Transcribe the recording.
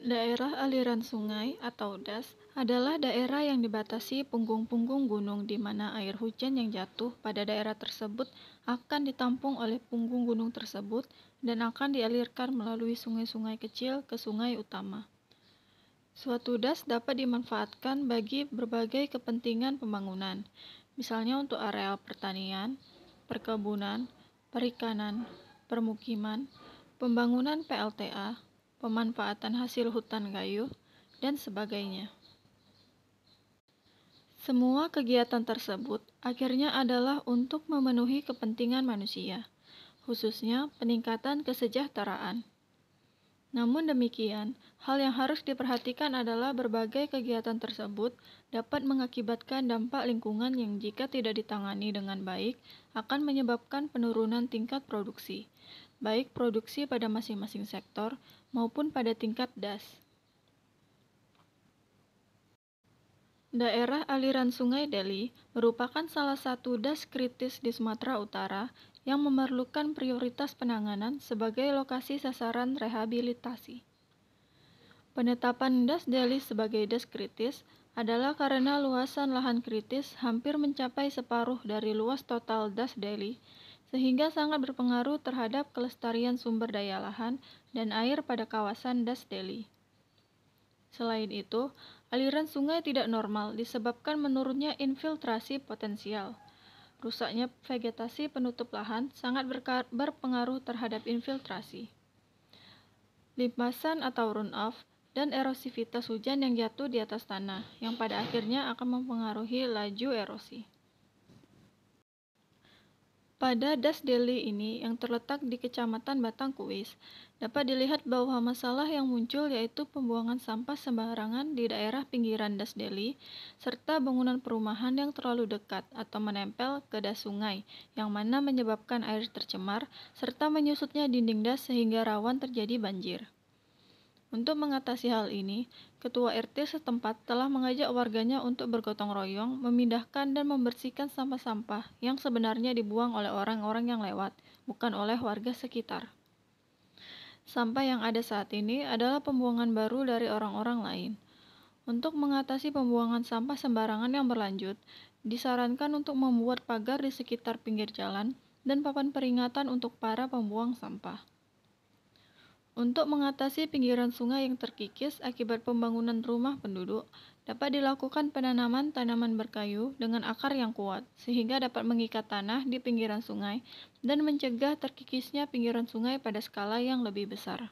Daerah aliran sungai atau das adalah daerah yang dibatasi punggung-punggung gunung di mana air hujan yang jatuh pada daerah tersebut akan ditampung oleh punggung gunung tersebut dan akan dialirkan melalui sungai-sungai kecil ke sungai utama. Suatu das dapat dimanfaatkan bagi berbagai kepentingan pembangunan, misalnya untuk areal pertanian, perkebunan, perikanan, permukiman, pembangunan PLTA, pemanfaatan hasil hutan kayu, dan sebagainya. Semua kegiatan tersebut akhirnya adalah untuk memenuhi kepentingan manusia, khususnya peningkatan kesejahteraan. Namun demikian, hal yang harus diperhatikan adalah berbagai kegiatan tersebut dapat mengakibatkan dampak lingkungan yang jika tidak ditangani dengan baik akan menyebabkan penurunan tingkat produksi, baik produksi pada masing-masing sektor maupun pada tingkat das. Daerah aliran Sungai Deli merupakan salah satu das kritis di Sumatera Utara yang memerlukan prioritas penanganan sebagai lokasi sasaran rehabilitasi. Penetapan das Deli sebagai das kritis adalah karena luasan lahan kritis hampir mencapai separuh dari luas total das Deli, sehingga sangat berpengaruh terhadap kelestarian sumber daya lahan dan air pada kawasan das Deli. Selain itu, aliran sungai tidak normal disebabkan menurunnya infiltrasi potensial. Rusaknya vegetasi penutup lahan sangat berpengaruh terhadap infiltrasi. Limpasan atau runoff dan erosivitas hujan yang jatuh di atas tanah, yang pada akhirnya akan mempengaruhi laju erosi. Pada das Deli ini yang terletak di Kecamatan Batangkuis, dapat dilihat bahwa masalah yang muncul yaitu pembuangan sampah sembarangan di daerah pinggiran das Deli, serta bangunan perumahan yang terlalu dekat atau menempel ke das sungai, yang mana menyebabkan air tercemar, serta menyusutnya dinding das sehingga rawan terjadi banjir. Untuk mengatasi hal ini, Ketua RT setempat telah mengajak warganya untuk bergotong royong memindahkan dan membersihkan sampah-sampah yang sebenarnya dibuang oleh orang-orang yang lewat, bukan oleh warga sekitar. Sampah yang ada saat ini adalah pembuangan baru dari orang-orang lain. Untuk mengatasi pembuangan sampah sembarangan yang berlanjut, disarankan untuk membuat pagar di sekitar pinggir jalan dan papan peringatan untuk para pembuang sampah. Untuk mengatasi pinggiran sungai yang terkikis akibat pembangunan rumah penduduk, dapat dilakukan penanaman tanaman berkayu dengan akar yang kuat, sehingga dapat mengikat tanah di pinggiran sungai dan mencegah terkikisnya pinggiran sungai pada skala yang lebih besar.